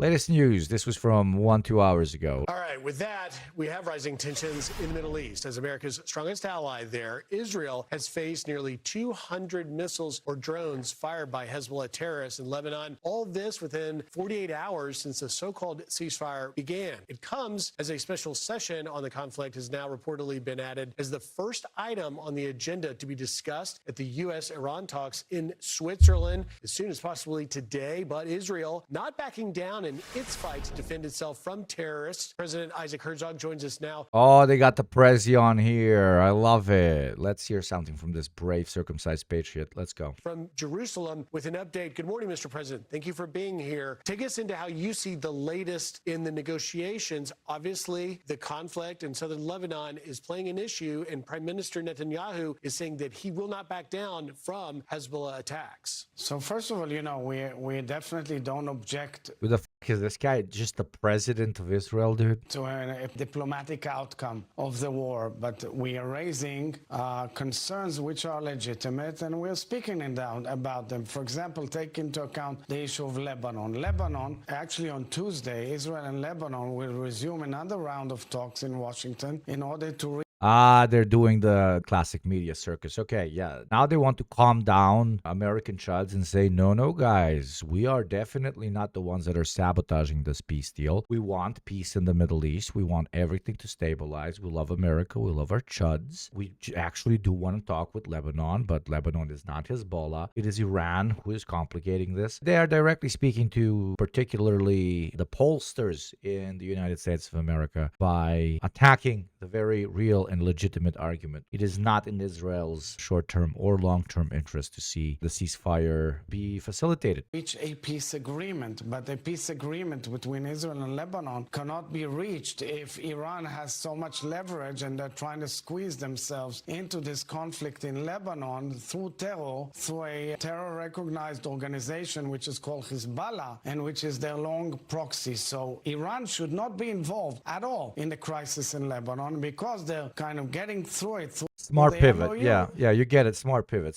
Latest news. This was from 2 hours ago. All right, with that, we have rising tensions in the Middle East. As America's strongest ally there, Israel has faced nearly 200 missiles or drones fired by Hezbollah terrorists in Lebanon. All this within 48 hours since the so-called ceasefire began. It comes as a special session on the conflict has now reportedly been added as the first item on the agenda to be discussed at the U.S.-Iran talks in Switzerland as soon as possibly today. But Israel not backing down in its fight to defend itself from terrorists. President Isaac Herzog joins us now. Oh, they got the Prezi on here. I love it. Let's hear something from this brave, circumcised patriot. Let's go. From Jerusalem with an update. Good morning, Mr. President. Thank you for being here. Take us into how you see the latest in the negotiations. Obviously, the conflict in southern Lebanon is playing an issue, and Prime Minister Netanyahu is saying that he will not back down from Hezbollah attacks. So first of all, we definitely don't object Who the is this guy? Just the president of Israel, dude? to a diplomatic outcome of the war, but we are raising concerns which are legitimate, and we're speaking about them. For example, take into account the issue of Lebanon. Lebanon, actually on Tuesday, Israel and Lebanon will resume another round of talks in Washington in order to They're doing the classic media circus. Okay, yeah. Now they want to calm down American chuds and say, no, guys, we are definitely not the ones that are sabotaging this peace deal. We want peace in the Middle East. We want everything to stabilize. We love America. We love our chuds. We actually do want to talk with Lebanon, but Lebanon is not Hezbollah. It is Iran who is complicating this. They are directly speaking to particularly the pollsters in the United States of America by attacking the very real and legitimate argument. It is not in Israel's short-term or long-term interest to see the ceasefire be facilitated. reach a peace agreement, but a peace agreement between Israel and Lebanon cannot be reached if Iran has so much leverage and they're trying to squeeze themselves into this conflict in Lebanon through terror, through a terror-recognized organization which is called Hezbollah and which is their long proxy. So Iran should not be involved at all in the crisis in Lebanon because they're kind of getting through it. Smart the pivot. MOU. Yeah, you get it. Smart pivot.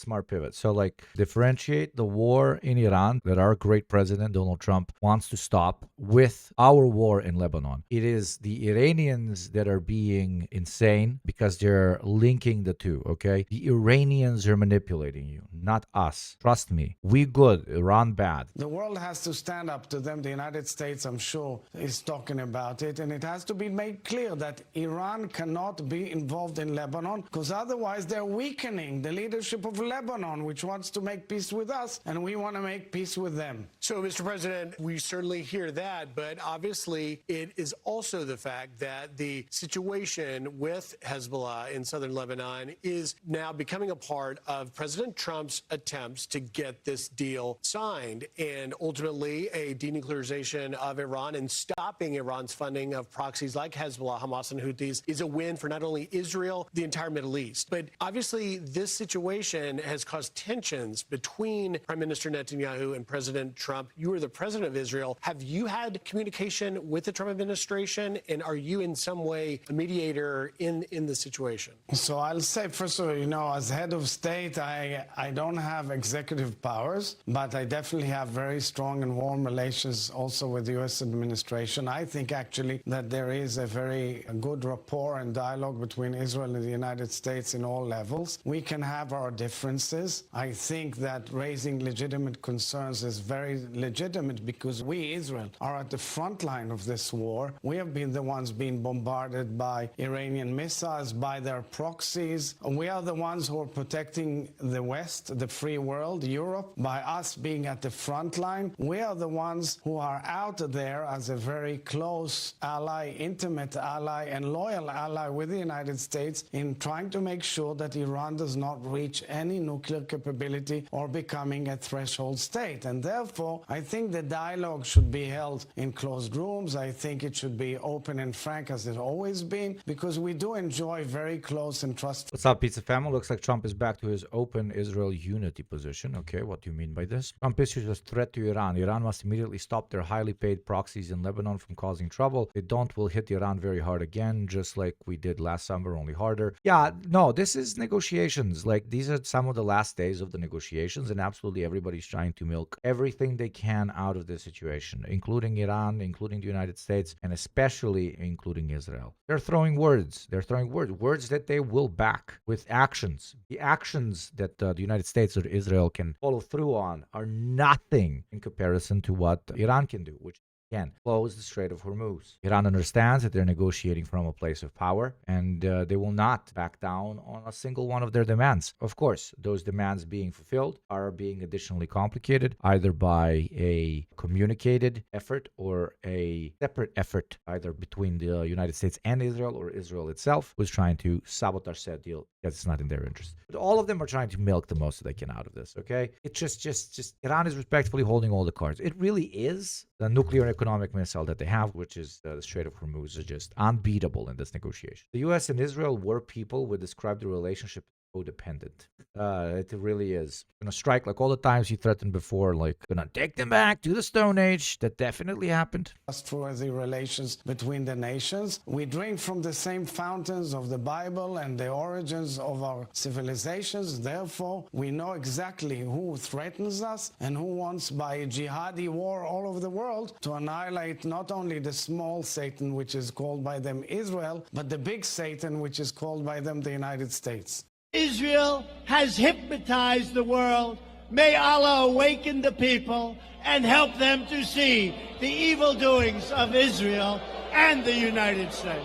So, like, differentiate the war in Iran that our great president, Donald Trump, wants to stop with our war in Lebanon. It is the Iranians that are being insane because they're linking the two, okay? The Iranians are manipulating you, not us. Trust me. We good, Iran bad. The world has to stand up to them. The United States, I'm sure, is talking about it. And it has to be made clear that Iran cannot be involved in Lebanon because otherwise they're weakening the leadership of Lebanon, which wants to make peace with us, and we want to make peace with them. So, Mr. President, we certainly hear that, but obviously it is also the fact that the situation with Hezbollah in southern Lebanon is now becoming a part of President Trump's attempts to get this deal signed and ultimately a denuclearization of Iran and stopping Iran's funding of proxies like Hezbollah, Hamas, and Houthis is a win for not only Israel, the entire Middle East. But obviously, this situation has caused tensions between Prime Minister Netanyahu and President Trump. You are the president of Israel. Have you had communication with the Trump administration? And are you in some way a mediator in the situation? So I'll say, first of all, as head of state, I don't have executive powers, but I definitely have very strong and warm relations also with the U.S. administration. I think actually that there is a very good rapport and dialogue between Israel and the United States in all levels. We can have our differences. I think that raising legitimate concerns is very legitimate because we, Israel, are at the front line of this war. We have been the ones being bombarded by Iranian missiles, by their proxies. We are the ones who are protecting the West, the free world, Europe, by us being at the front line. We are the ones who are out there as a very close ally, intimate ally, and loyal ally with the United States in trying to make sure that Iran does not reach any nuclear capability or becoming a threshold state. And therefore, I think the dialogue should be held in closed rooms. I think it should be open and frank as it's always been, because we do enjoy very close and trustful. What's up, Pizza Family? Looks like Trump is back to his open Israel unity position. Okay, what do you mean by this? Trump issues a threat to Iran. Iran must immediately stop their highly paid proxies in Lebanon from causing trouble. If they don't, we'll hit Iran very hard again, just like we did last summer, only harder. Yeah, No, this is negotiations. Like, these are some of the last days of the negotiations, and absolutely everybody's trying to milk everything they can out of this situation, including Iran, including the United States, and especially including Israel. They're throwing words. They're throwing words that they will back with actions. The actions that the United States or Israel can follow through on are nothing in comparison to what Iran can do, which again, close the Strait of Hormuz. Iran understands that they're negotiating from a place of power, and they will not back down on a single one of their demands. Of course, those demands being fulfilled are being additionally complicated, either by a communicated effort or a separate effort, either between the United States and Israel, or Israel itself was trying to sabotage that deal because it's not in their interest. But all of them are trying to milk the most that they can out of this, okay? It's just Iran is respectfully holding all the cards. It really is. The nuclear economic missile that they have, which is the Strait of Hormuz, is just unbeatable in this negotiation. The U.S. and Israel were people would describe the relationship codependent. It really is. Gonna strike like all the times you threatened before, like gonna take them back to the Stone Age. That definitely happened. Trustworthy relations between the nations. We drink from the same fountains of the Bible and the origins of our civilizations. Therefore, we know exactly who threatens us and who wants, by a jihadi war all over the world, to annihilate not only the small Satan, which is called by them Israel, but the big Satan, which is called by them the United States. Israel has hypnotized the world. May Allah awaken the people and help them to see the evil doings of Israel and the United States.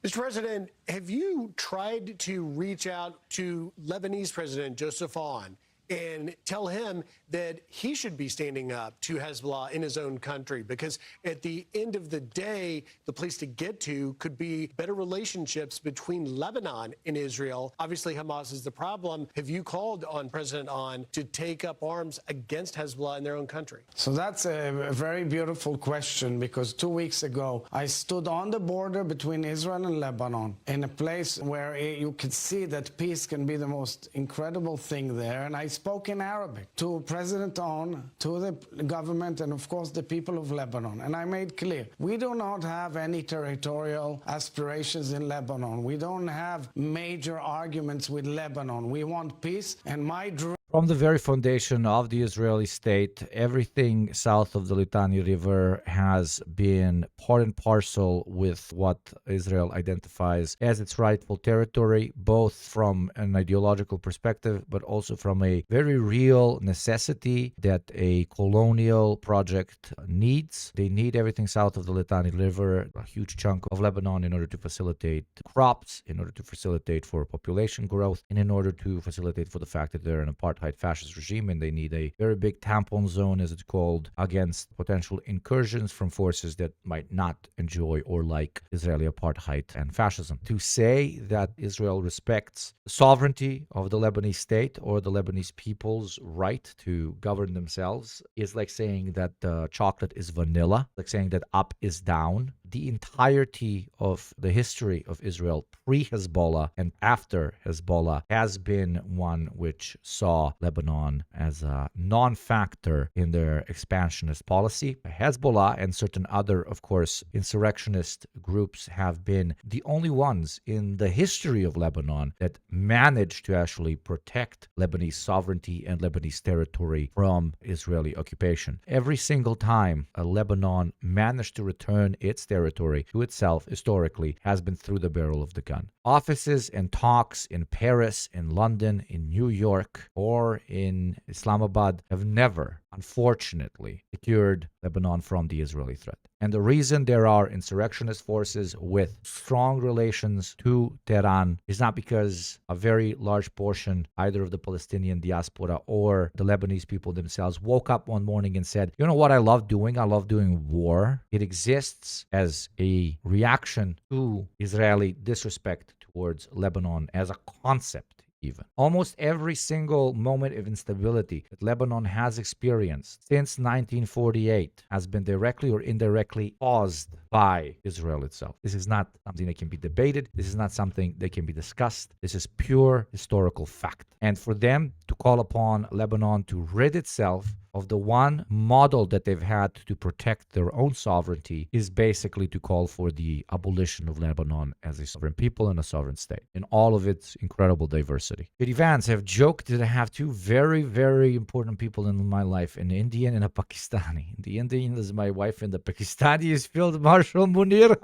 Mr. President, have you tried to reach out to Lebanese President Joseph Aoun and tell him that he should be standing up to Hezbollah in his own country? Because at the end of the day, the place to get to could be better relationships between Lebanon and Israel. Obviously, Hamas is the problem. Have you called on President Aoun to take up arms against Hezbollah in their own country? So that's a very beautiful question, because 2 weeks ago, I stood on the border between Israel and Lebanon in a place where you could see that peace can be the most incredible thing there. And I spoke in Arabic to President Aoun, to the government, and of course the people of Lebanon. And I made clear, we do not have any territorial aspirations in Lebanon. We don't have major arguments with Lebanon. We want peace, and my dream From the very foundation of the Israeli state, everything south of the Litani River has been part and parcel with what Israel identifies as its rightful territory, both from an ideological perspective, but also from a very real necessity that a colonial project needs. They need everything south of the Litani River, a huge chunk of Lebanon, in order to facilitate crops, in order to facilitate for population growth, and in order to facilitate for the fact that they're an apartheid fascist regime, and they need a very big tampon zone, as it's called, against potential incursions from forces that might not enjoy or like Israeli apartheid and fascism. To say that Israel respects the sovereignty of the Lebanese state or the Lebanese people's right to govern themselves is like saying that chocolate is vanilla, like saying that up is down. The entirety of the history of Israel pre-Hezbollah and after Hezbollah has been one which saw Lebanon as a non-factor in their expansionist policy. Hezbollah and certain other, of course, insurrectionist groups have been the only ones in the history of Lebanon that managed to actually protect Lebanese sovereignty and Lebanese territory from Israeli occupation. Every single time Lebanon managed to return its territory to itself historically has been through the barrel of the gun. Offices and talks in Paris, in London, in New York, or in Islamabad have never, unfortunately, secured Lebanon from the Israeli threat. And the reason there are insurrectionist forces with strong relations to Tehran is not because a very large portion, either of the Palestinian diaspora or the Lebanese people themselves, woke up one morning and said, you know what I love doing? I love doing war. It exists as a reaction to Israeli disrespect towards Lebanon as a concept. Even almost every single moment of instability that Lebanon has experienced since 1948 has been directly or indirectly caused by Israel itself. This is not something that can be debated. This is not something that can be discussed. This is pure historical fact. And for them to call upon Lebanon to rid itself of the one model that they've had to protect their own sovereignty is basically to call for the abolition of Lebanon as a sovereign people and a sovereign state in all of its incredible diversity. JD Vance have joked that I have two very, very important people in my life, an Indian and a Pakistani. The Indian is my wife and the Pakistani is Field Marshal Munir.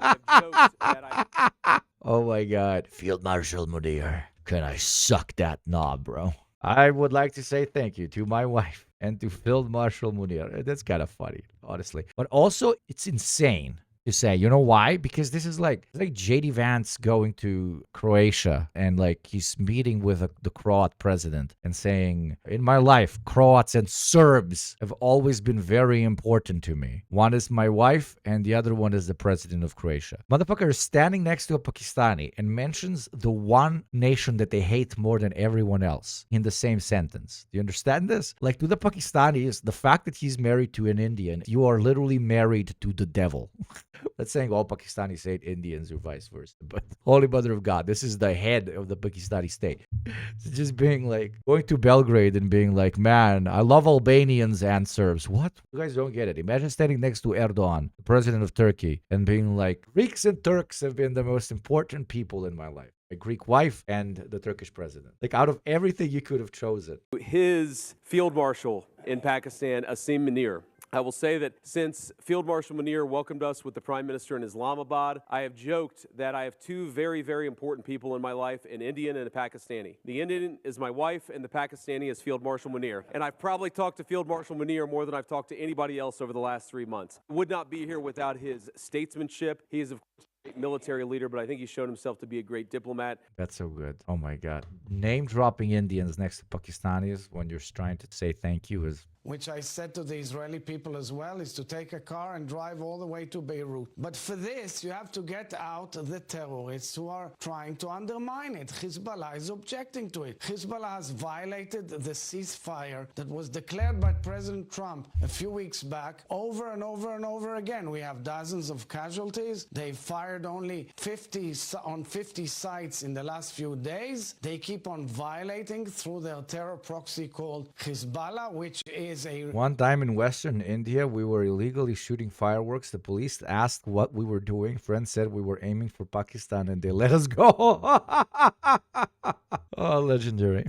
Oh my God. Field Marshal Munir. Can I suck that knob, bro? I would like to say thank you to my wife and to Field Marshal Munir. That's kind of funny, honestly. But also, it's insane to say. You know why? Because this is like JD Vance going to Croatia and like he's meeting with the Croat president and saying, in my life, Croats and Serbs have always been very important to me. One is my wife and the other one is the president of Croatia. Motherfucker is standing next to a Pakistani and mentions the one nation that they hate more than everyone else in the same sentence. Do you understand this? Like to the Pakistanis, the fact that he's married to an Indian, you are literally married to the devil. That's saying all Pakistanis hate Indians or vice versa. But Holy Mother of God, this is the head of the Pakistani state. It's just being like, going to Belgrade and being like, man, I love Albanians and Serbs. What? You guys don't get it. Imagine standing next to Erdogan, the president of Turkey, and being like, Greeks and Turks have been the most important people in my life. A Greek wife and the Turkish president. Like out of everything you could have chosen. His field marshal in Pakistan, Asim Munir. I will say that since Field Marshal Munir welcomed us with the Prime Minister in Islamabad, I have joked that I have two very, very important people in my life, an Indian and a Pakistani. The Indian is my wife, and the Pakistani is Field Marshal Munir. And I've probably talked to Field Marshal Munir more than I've talked to anybody else over the last 3 months. Would not be here without his statesmanship. He is, of course, a great military leader, but I think he's shown himself to be a great diplomat. That's so good. Oh my God. Name dropping Indians next to Pakistanis when you're trying to say thank you is... Which I said to the Israeli people as well, is to take a car and drive all the way to Beirut. But for this, you have to get out the terrorists who are trying to undermine it. Hezbollah is objecting to it. Hezbollah has violated the ceasefire that was declared by President Trump a few weeks back over and over and over again. We have dozens of casualties. They fired only 50 sites in the last few days. They keep on violating through their terror proxy called Hezbollah, which is One time in Western India, we were illegally shooting fireworks. The police asked what we were doing. Friends said we were aiming for Pakistan and they let us go. Oh, legendary.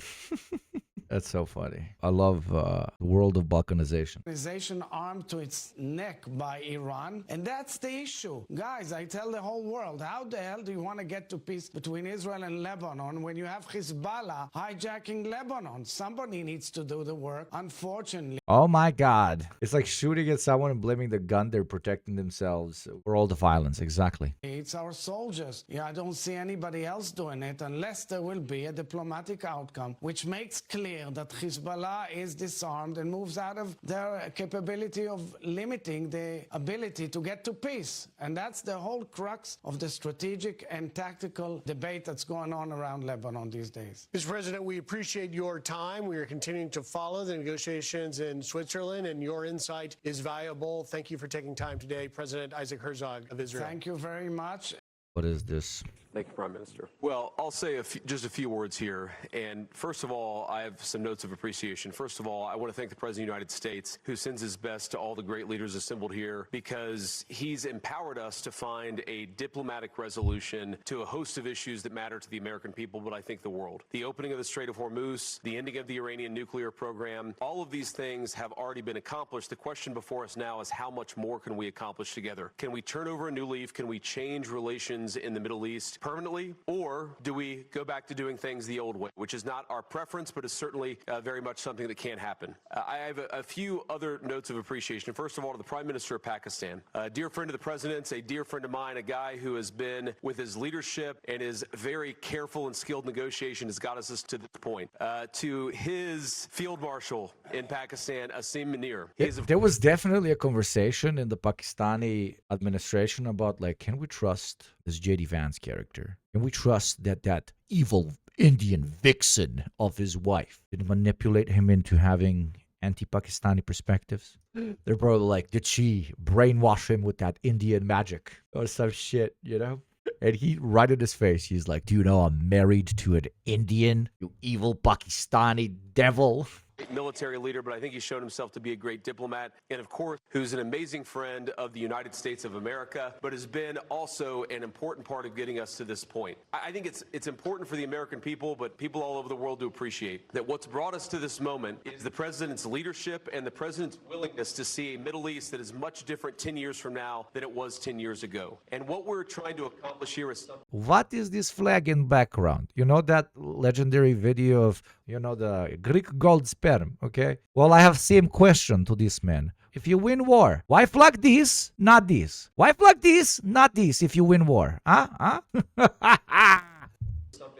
That's so funny. I love the world of balkanization. Organization armed to its neck by Iran, and that's the issue. Guys, I tell the whole world, how the hell do you want to get to peace between Israel and Lebanon when you have Hezbollah hijacking Lebanon? Somebody needs to do the work, unfortunately. Oh my God. It's like shooting at someone and blaming the gun they're protecting themselves for all the violence. Exactly. It's our soldiers. Yeah, I don't see anybody else doing it unless there will be a diplomatic outcome, which makes clear that Hezbollah is disarmed and moves out of their capability of limiting the ability to get to peace. And that's the whole crux of the strategic and tactical debate that's going on around Lebanon these days. Mr. President, we appreciate your time. We are continuing to follow the negotiations in Switzerland, and your insight is valuable. Thank you for taking time today, President Isaac Herzog of Israel. Thank you very much. What is this? Thank you, Prime Minister. Well, I'll say just a few words here. And first of all, I have some notes of appreciation. First of all, I want to thank the President of the United States, who sends his best to all the great leaders assembled here, because he's empowered us to find a diplomatic resolution to a host of issues that matter to the American people, but I think the world. The opening of the Strait of Hormuz, the ending of the Iranian nuclear program, all of these things have already been accomplished. The question before us now is how much more can we accomplish together? Can we turn over a new leaf? Can we change relations in the Middle East permanently, or do we go back to doing things the old way, which is not our preference, but is certainly very much something that can happen. I have a few other notes of appreciation. First of all, to the Prime Minister of Pakistan, a dear friend of the President's, a dear friend of mine, a guy who has been, with his leadership and his very careful and skilled negotiation, has got us to this point. To his Field Marshal in Pakistan, Asim Munir. There was definitely a conversation in the Pakistani administration about, like, can we trust this JD Vance character? Can we trust that evil Indian vixen of his wife did manipulate him into having anti-Pakistani perspectives? They're probably like, did she brainwash him with that Indian magic or some shit, you know? And he, right in his face, he's like, do you know I'm married to an Indian, you evil Pakistani devil? military leader, but I think he's shown himself to be a great diplomat. And of course, who's an amazing friend of the United States of America, but has been also an important part of getting us to this point. I think it's important for the American people, but people all over the world to appreciate that what's brought us to this moment is the president's leadership and the president's willingness to see a Middle East that is much different 10 years from now than it was 10 years ago. And what we're trying to accomplish here is something. What is this flag in background? You know that legendary video of, the Greek gold sperm, okay? Well, I have same question to this man. If you win war, why flag this, not this? Why flag this, not this if you win war? Huh?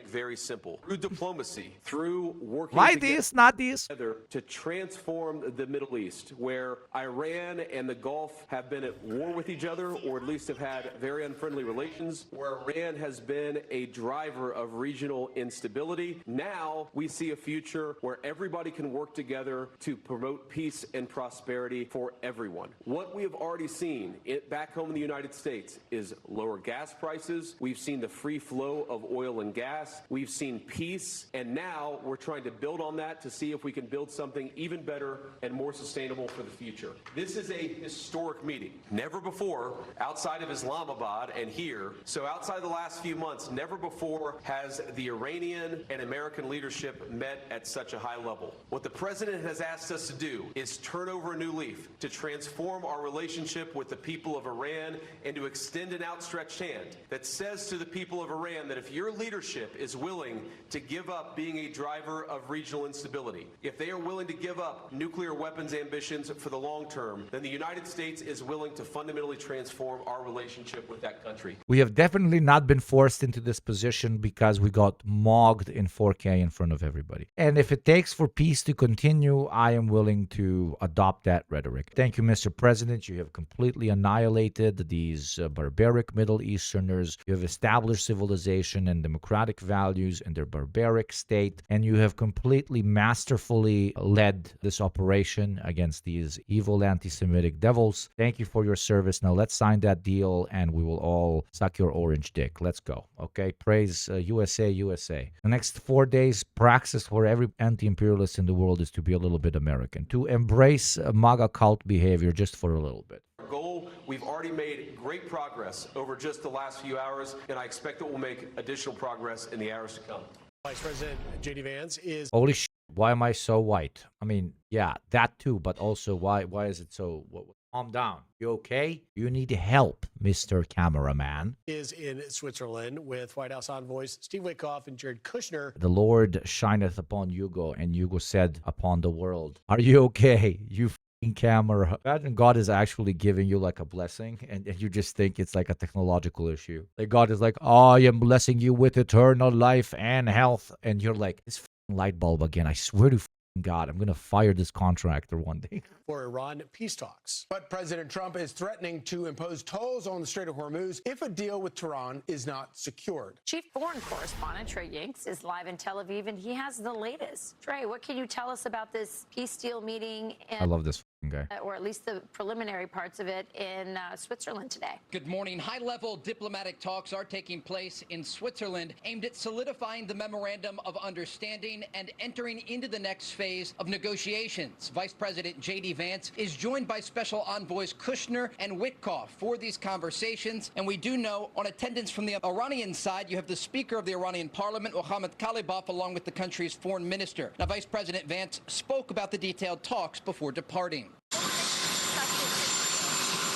Very simple. Through diplomacy, through working Why together this, not this? to transform the Middle East, where Iran and the Gulf have been at war with each other, or at least have had very unfriendly relations, where Iran has been a driver of regional instability. Now we see a future where everybody can work together to promote peace and prosperity for everyone. What we have already seen back home in the United States is lower gas prices. We've seen the free flow of oil and gas. We've seen peace, and now we're trying to build on that to see if we can build something even better and more sustainable for the future. This is a historic meeting. Never before, outside of Islamabad and here, so outside the last few months, never before has the Iranian and American leadership met at such a high level. What the president has asked us to do is turn over a new leaf, to transform our relationship with the people of Iran and to extend an outstretched hand that says to the people of Iran that if your leadership is willing to give up being a driver of regional instability, if they are willing to give up nuclear weapons ambitions for the long term, then the United States is willing to fundamentally transform our relationship with that country. We have definitely not been forced into this position because we got mogged in 4K in front of everybody. And if it takes for peace to continue, I am willing to adopt that rhetoric. Thank you, Mr. President. You have completely annihilated these barbaric Middle Easterners. You have established civilization and democratic values in their barbaric state, and you have completely masterfully led this operation against these evil anti-Semitic devils. Thank you for your service. Now let's sign that deal and we will all suck your orange dick. Let's go. Okay? Praise USA, USA. The next 4 days, praxis for every anti-imperialist in the world is to be a little bit American, to embrace MAGA cult behavior just for a little bit. Goal. We've already made great progress over just the last few hours, and I expect that we'll make additional progress in the hours to come. Vice President J.D. Vance is Holy shit, why am I so white? I mean, yeah, that too, but also why is it so... Calm down. You okay? You need help, Mr. Cameraman. is in Switzerland with White House envoys Steve Witkoff and Jared Kushner. The Lord shineth upon Hugo, and Hugo said upon the world, are you okay? You f***ing camera. Imagine God is actually giving you like a blessing, and you just think it's like a technological issue. Like God is like, I am blessing you with eternal life and health. And you're like, this f***ing light bulb again. I swear to God, I'm going to fire this contractor one day. For Iran peace talks. But President Trump is threatening to impose tolls on the Strait of Hormuz if a deal with Tehran is not secured. Chief foreign correspondent Trey Yanks is live in Tel Aviv, and he has the latest. Trey, what can you tell us about this peace deal meeting? I love this guy. Or at least the preliminary parts of it in Switzerland today. Good morning. High-level diplomatic talks are taking place in Switzerland aimed at solidifying the memorandum of understanding and entering into the next phase of negotiations. Vice President J.D. Vance is joined by special envoys Kushner and Witkoff for these conversations. And we do know on attendance from the Iranian side, you have the Speaker of the Iranian Parliament, Mohammad Khalibaf, along with the country's foreign minister. Now, Vice President Vance spoke about the detailed talks before departing.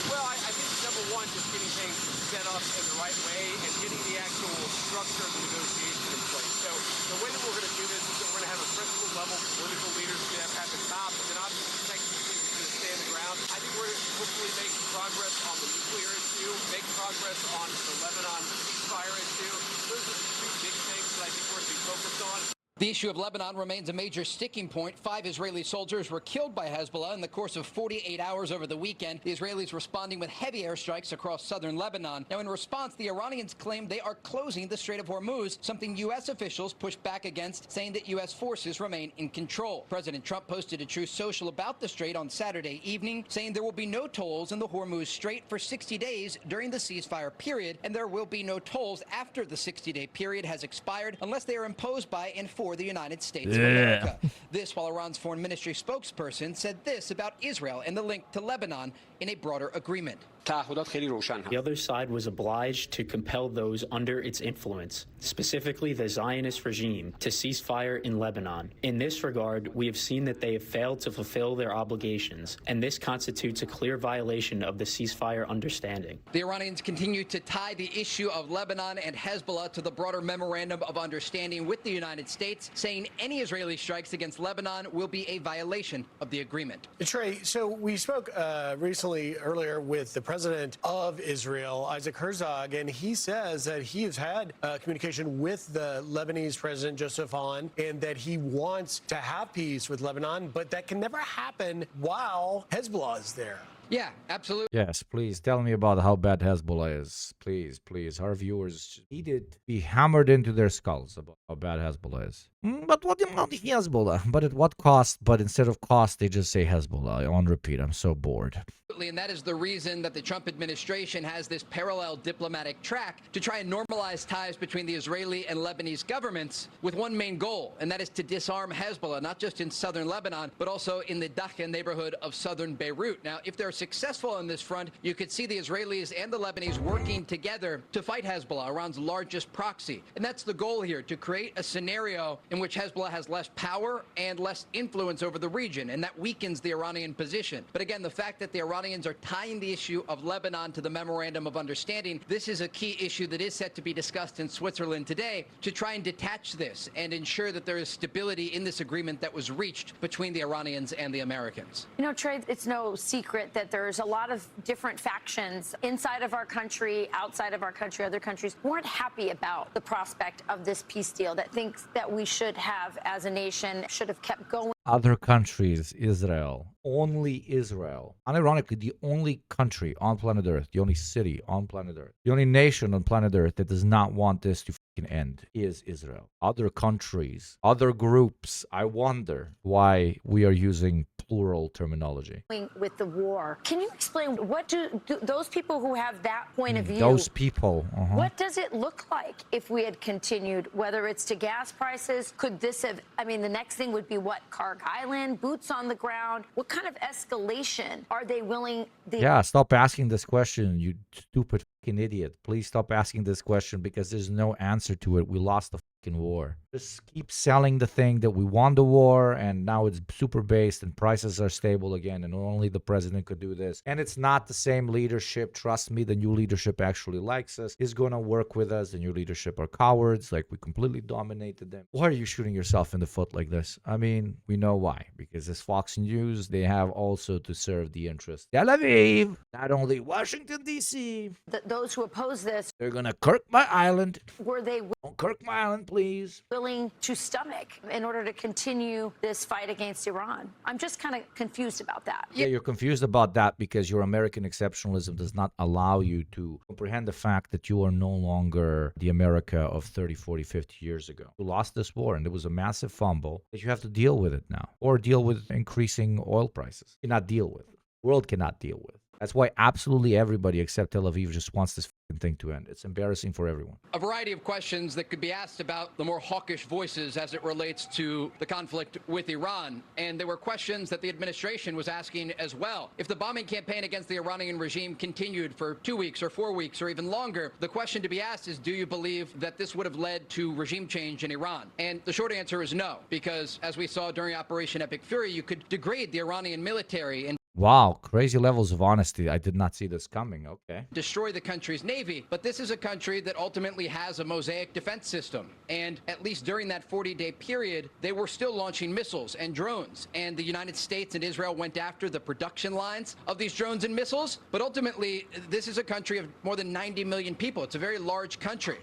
Well, I think number one, just getting things set up in the right way and getting the actual structure of the negotiation in place. So the way that we're going to do this is that we're going to have a principal level political leadership at the top, and then obviously technically is going to stay on the ground. I think we're going to hopefully make progress on the nuclear issue, make progress on the Lebanon ceasefire issue. Those are the two big things that I think we're going to be focused on. The issue of Lebanon remains a major sticking point. 5 Israeli soldiers were killed by Hezbollah in the course of 48 hours over the weekend. The Israelis responding with heavy airstrikes across southern Lebanon. Now, in response, the Iranians claim they are closing the Strait of Hormuz, something U.S. officials pushed back against, saying that U.S. forces remain in control. President Trump posted a Truth Social about the strait on Saturday evening, saying there will be no tolls in the Hormuz Strait for 60 days during the ceasefire period, and there will be no tolls after the 60-day period has expired unless they are imposed by and for for the United States of America. This while Iran's foreign ministry spokesperson said this about Israel and the link to Lebanon in a broader agreement. The other side was obliged to compel those under its influence, specifically the Zionist regime, to cease fire in Lebanon. In this regard, we have seen that they have failed to fulfill their obligations, and this constitutes a clear violation of the ceasefire understanding. The Iranians continue to tie the issue of Lebanon and Hezbollah to the broader memorandum of understanding with the United States, saying any Israeli strikes against Lebanon will be a violation of the agreement. Trey, so we spoke earlier with the president of Israel, Isaac Herzog, and he says that he has had communication with the Lebanese president, Joseph Aoun, and that he wants to have peace with Lebanon, but that can never happen while Hezbollah is there. Yeah, absolutely. Yes, please tell me about how bad Hezbollah is. Please, please. Our viewers needed to be hammered into their skulls about how bad Hezbollah is. But what about Hezbollah? But at what cost? But instead of cost, they just say Hezbollah on repeat. I'm so bored. And that is the reason that the Trump administration has this parallel diplomatic track to try and normalize ties between the Israeli and Lebanese governments with one main goal, and that is to disarm Hezbollah, not just in southern Lebanon, but also in the Dakhla neighborhood of southern Beirut. Now, if they're successful on this front, you could see the Israelis and the Lebanese working together to fight Hezbollah, Iran's largest proxy. And that's the goal here, to create a scenario in which Hezbollah has less power and less influence over the region, and that weakens the Iranian position. But again, the fact that the Iranians are tying the issue of Lebanon to the Memorandum of Understanding, this is a key issue that is set to be discussed in Switzerland today to try and detach this and ensure that there is stability in this agreement that was reached between the Iranians and the Americans. You know, Trey, it's no secret that there's a lot of different factions inside of our country, outside of our country, other countries weren't happy about the prospect of this peace deal, that thinks that we should have, as a nation, should have kept going. Other countries, Israel, only Israel. Unironically, the only country on planet Earth, the only city on planet Earth, the only nation on planet Earth that does not want this to end is Israel. Other countries, other groups, I wonder why we are using plural terminology. With the war. Can you explain, what do those people who have that point of view, those people, what does it look like if we had continued, whether it's to gas prices? Could this have, I mean, the next thing would be what, Karg Island, boots on the ground? What kind of escalation are they willing? Yeah, stop asking this question, you stupid fucking idiot. Please stop asking this question because there's no answer to it. We lost the fucking war. Just keep selling the thing that we won the war and now it's super based and prices are stable again and only the president could do this. And it's not the same leadership. Trust me, the new leadership actually likes us, is going to work with us. The new leadership are cowards, like we completely dominated them. Why are you shooting yourself in the foot like this? I mean, we know why. Because as Fox News, they have also to serve the interest Tel Aviv, not only Washington, D.C. Those who oppose this, They're going to Kirk my island. were they Don't Kirk my island, please. willing to stomach in order to continue this fight against Iran? I'm just kind of confused about that. Yeah, you're confused about that because your American exceptionalism does not allow you to comprehend the fact that you are no longer the America of 30, 40, 50 years ago. You lost this war and it was a massive fumble that you have to deal with it now or deal with increasing oil prices. You cannot deal with. The world cannot deal with. That's why absolutely everybody except Tel Aviv just wants this thing to end. It's embarrassing for everyone. A variety of questions that could be asked about the more hawkish voices as it relates to the conflict with Iran. And there were questions that the administration was asking as well. If the bombing campaign against the Iranian regime continued for 2 weeks or 4 weeks or even longer, the question to be asked is, do you believe that this would have led to regime change in Iran? And the short answer is no, because as we saw during Operation Epic Fury, you could degrade the Iranian military and Wow, crazy levels of honesty. I did not see this coming. Okay. destroy the country's navy. But this is a country that ultimately has a mosaic defense system. And at least during that 40-day period, they were still launching missiles and drones. And the United States and Israel went after the production lines of these drones and missiles. But ultimately, this is a country of more than 90 million people. It's a very large country.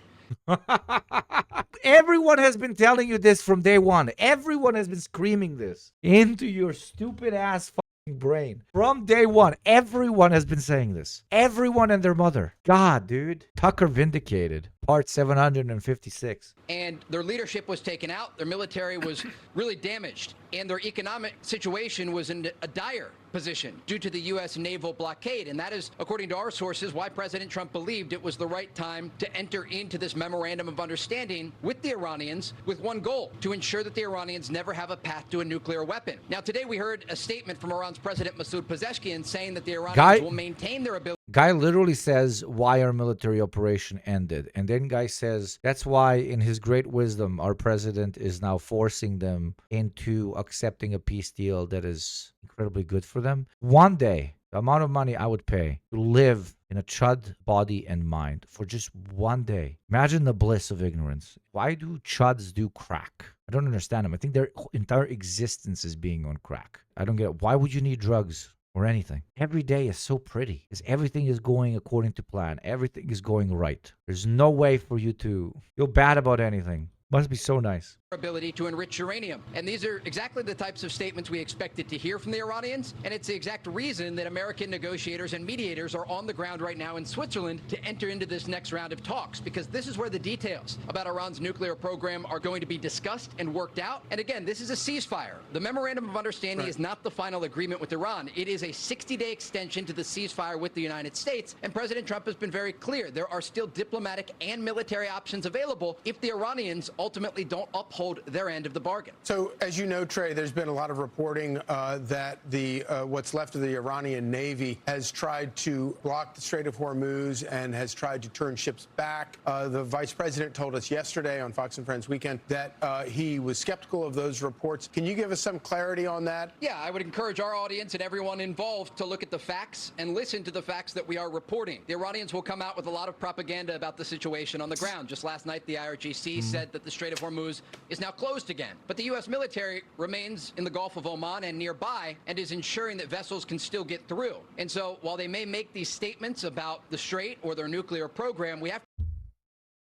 Everyone has been telling you this from day one. Everyone has been screaming this into your stupid ass brain. From day one, everyone has been saying this. Everyone and their mother. God, dude. Tucker vindicated. Part 756. And their leadership was taken out, their military was really damaged, and their economic situation was in a dire position due to the U.S. naval blockade. And that is, according to our sources, why President Trump believed it was the right time to enter into this memorandum of understanding with the Iranians with one goal, to ensure that the Iranians never have a path to a nuclear weapon. Now, today we heard a statement from Iran's President Masoud Pezeshkian saying that the Iranians will maintain their ability. Guy literally says why our military operation ended. And then Guy says that's why, in his great wisdom, our president is now forcing them into accepting a peace deal that is incredibly good for them. One day, the amount of money I would pay to live in a chud body and mind for just one day. Imagine the bliss of ignorance. Why do chuds do crack? I don't understand them. I think their entire existence is being on crack. I don't get it. Why would you need drugs? Or anything. Every day is so pretty because everything is going according to plan. Everything is going right. There's no way for you to feel bad about anything. Must be so nice. Ability to enrich uranium. And these are exactly the types of statements we expected to hear from the Iranians. And it's the exact reason that American negotiators and mediators are on the ground right now in Switzerland to enter into this next round of talks, because this is where the details about Iran's nuclear program are going to be discussed and worked out. And again, this is a ceasefire. The Memorandum of Understanding is not the final agreement with Iran. It is a 60-day extension to the ceasefire with the United States. And President Trump has been very clear. There are still diplomatic and military options available if the Iranians ultimately don't uphold their end of the bargain. So, as you know, Trey, there's been a lot of reporting that the what's left of the Iranian Navy has tried to block the Strait of Hormuz and has tried to turn ships back. The vice president told us yesterday on Fox and Friends Weekend that he was skeptical of those reports. Can you give us some clarity on that? Yeah, I would encourage our audience and everyone involved to look at the facts and listen to the facts that we are reporting. The Iranians will come out with a lot of propaganda about the situation on the ground. Just last night, the IRGC said that the Strait of Hormuz is now closed again. But the U.S. military remains in the Gulf of Oman and nearby and is ensuring that vessels can still get through. And so while they may make these statements about the Strait or their nuclear program, we have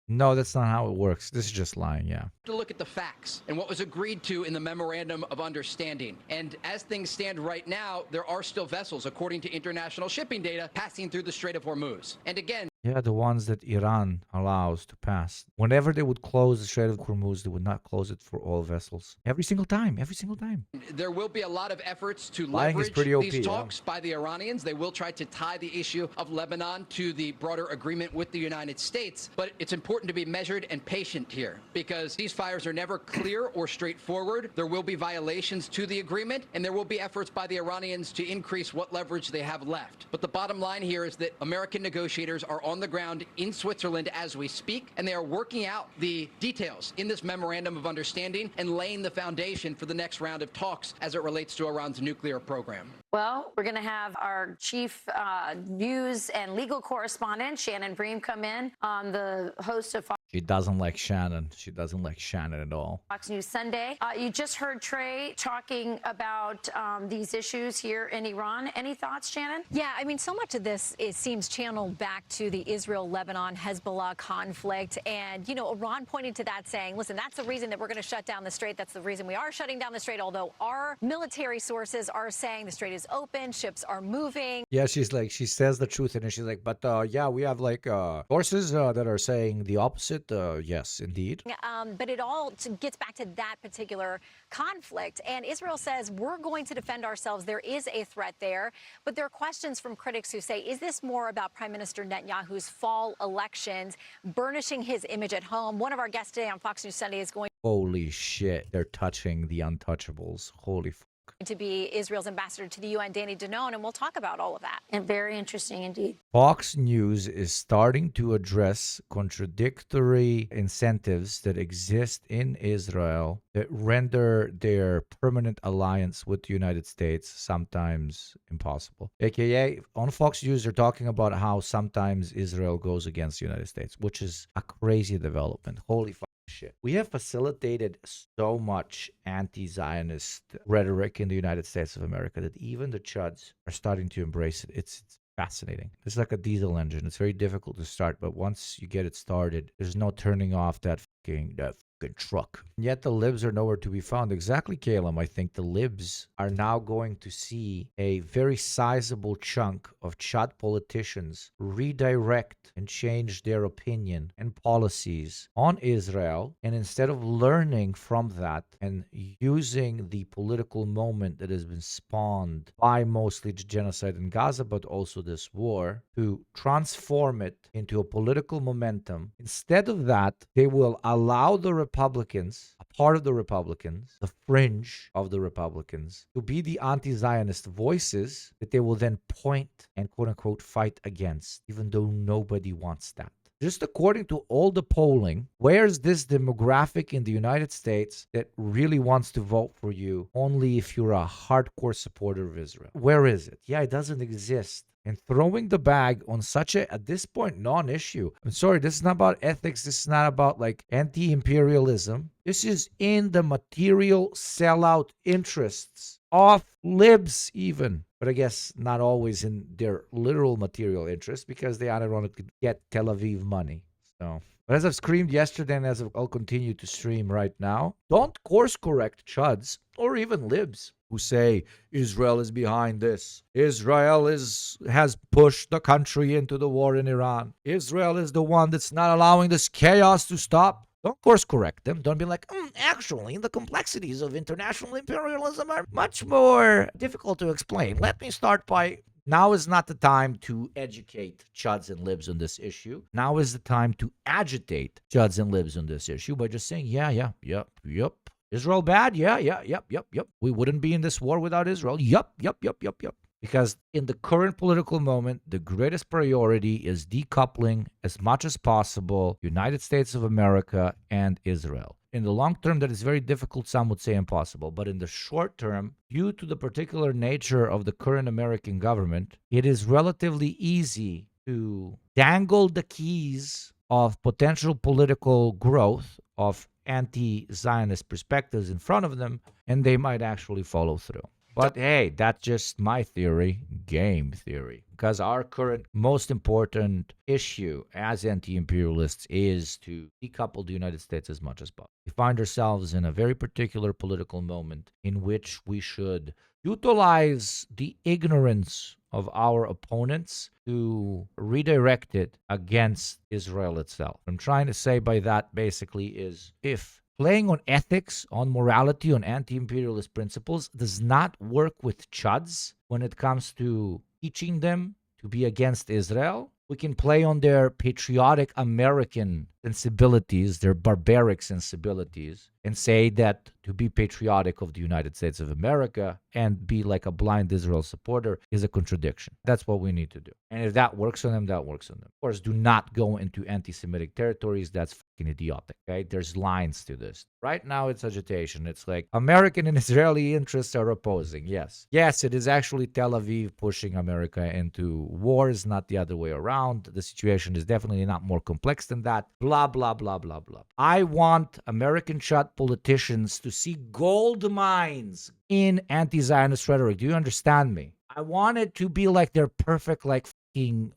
No, that's not how it works. This is just lying, yeah. to look at the facts and what was agreed to in the Memorandum of Understanding. And as things stand right now, there are still vessels, according to international shipping data, passing through the Strait of Hormuz. And again, Yeah, the ones that Iran allows to pass. Whenever they would close the Strait of Hormuz, they would not close it for all vessels. Every single time. Every single time. there will be a lot of efforts to Lying is leverage pretty OP, these yeah. talks by the Iranians. They will try to tie the issue of Lebanon to the broader agreement with the United States. But it's important to be measured and patient here, because these fires are never clear or straightforward. There will be violations to the agreement, and there will be efforts by the Iranians to increase what leverage they have left. But the bottom line here is that American negotiators are on the ground in Switzerland as we speak, and they are working out the details in this Memorandum of Understanding and laying the foundation for the next round of talks as it relates to Iran's nuclear program. Well, we're going to have our chief news and legal correspondent, Shannon Bream, come in, the host of She doesn't like Shannon. She doesn't like Shannon at all. Fox News Sunday. You just heard Trey talking about these issues here in Iran. Any thoughts, Shannon? Yeah, I mean, so much of this seems channeled back to the Israel-Lebanon-Hezbollah conflict. And, you know, Iran pointing to that, saying, listen, that's the reason that we're going to shut down the Strait. That's the reason we are shutting down the Strait, although our military sources are saying the Strait is open, ships are moving. Yeah, she's like, she says the truth, and then she's like, but yeah, we have like sources that are saying the opposite. Yes, indeed. But it all gets back to that particular conflict. And Israel says we're going to defend ourselves. There is a threat there. But there are questions from critics who say, is this more about Prime Minister Netanyahu's fall elections, burnishing his image at home? One of our guests today on Fox News Sunday is going Holy shit, they're touching the untouchables. Holy to be Israel's ambassador to the UN, Danny Danon, and we'll talk about all of that. And very interesting indeed. Fox News is starting to address contradictory incentives that exist in Israel that render their permanent alliance with the United States sometimes impossible. AKA, on Fox News, they're talking about how sometimes Israel goes against the United States, which is a crazy development. Holy fuck. Shit. We have facilitated so much anti-Zionist rhetoric in the United States of America that even the chuds are starting to embrace it. It's fascinating. It's like a diesel engine. It's very difficult to start, but once you get it started, there's no turning off that fucking truck. And yet the libs are nowhere to be found. Exactly, Caleb. I think the libs are now going to see a very sizable chunk of Chad politicians redirect and change their opinion and policies on Israel. And instead of learning from that and using the political moment that has been spawned by mostly the genocide in Gaza, but also this war, to transform it into a political momentum, instead of that, they will allow the Republicans, a part of the Republicans, the fringe of the Republicans, to be the anti-Zionist voices that they will then point and quote-unquote fight against, even though nobody wants that. Just according to all the polling, where's this demographic in the United States that really wants to vote for you only if you're a hardcore supporter of Israel? Where is it? Yeah, it doesn't exist. And throwing the bag on such a, at this point, non-issue. I'm sorry, this is not about ethics. This is not about like anti-imperialism. This is in the material sellout interests of libs even. But I guess not always in their literal material interest because they ironically get Tel Aviv money. So, but as I've screamed yesterday and as I'll continue to stream right now, don't course correct chuds or even libs who say Israel is behind this. Israel has pushed the country into the war in Iran. Israel is the one that's not allowing this chaos to stop. Don't course correct them. Don't be like, actually, the complexities of international imperialism are much more difficult to explain. Let me start by, now is not the time to educate chuds and libs on this issue. Now is the time to agitate chuds and libs on this issue by just saying, yep. Israel bad? Yep. We wouldn't be in this war without Israel. Yep. Because in the current political moment, the greatest priority is decoupling as much as possible United States of America and Israel. In the long term, that is very difficult, some would say impossible. But in the short term, due to the particular nature of the current American government, it is relatively easy to dangle the keys of potential political growth of anti-Zionist perspectives in front of them, and they might actually follow through. But hey, that's just my theory, game theory. Because our current most important issue as anti-imperialists is to decouple the United States as much as possible. We find ourselves in a very particular political moment in which we should utilize the ignorance of our opponents to redirect it against Israel itself. What I'm trying to say by that basically is if playing on ethics, on morality, on anti-imperialist principles does not work with chuds when it comes to teaching them to be against Israel, we can play on their patriotic American sensibilities, their barbaric sensibilities, and say that to be patriotic of the United States of America and be like a blind Israel supporter is a contradiction. That's what we need to do. And if that works on them, that works on them. Of course, do not go into anti-Semitic territories. That's fucking idiotic, okay? There's lines to this. Right now, it's agitation. It's like American and Israeli interests are opposing. Yes, it is actually Tel Aviv pushing America into wars, not the other way around. The situation is definitely not more complex than that. Blah, blah, blah, blah, blah. I want American shot politicians to see gold mines in anti-Zionist rhetoric. Do you understand me? I want it to be like they're perfect, like fucking,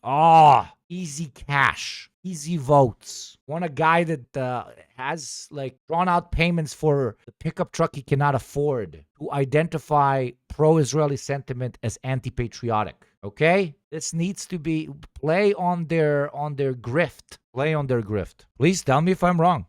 easy cash, easy votes. Want a guy that has like drawn out payments for the pickup truck he cannot afford to identify pro-Israeli sentiment as anti-patriotic. Okay? This needs to be play on their grift. Play on their grift. Please tell me if I'm wrong.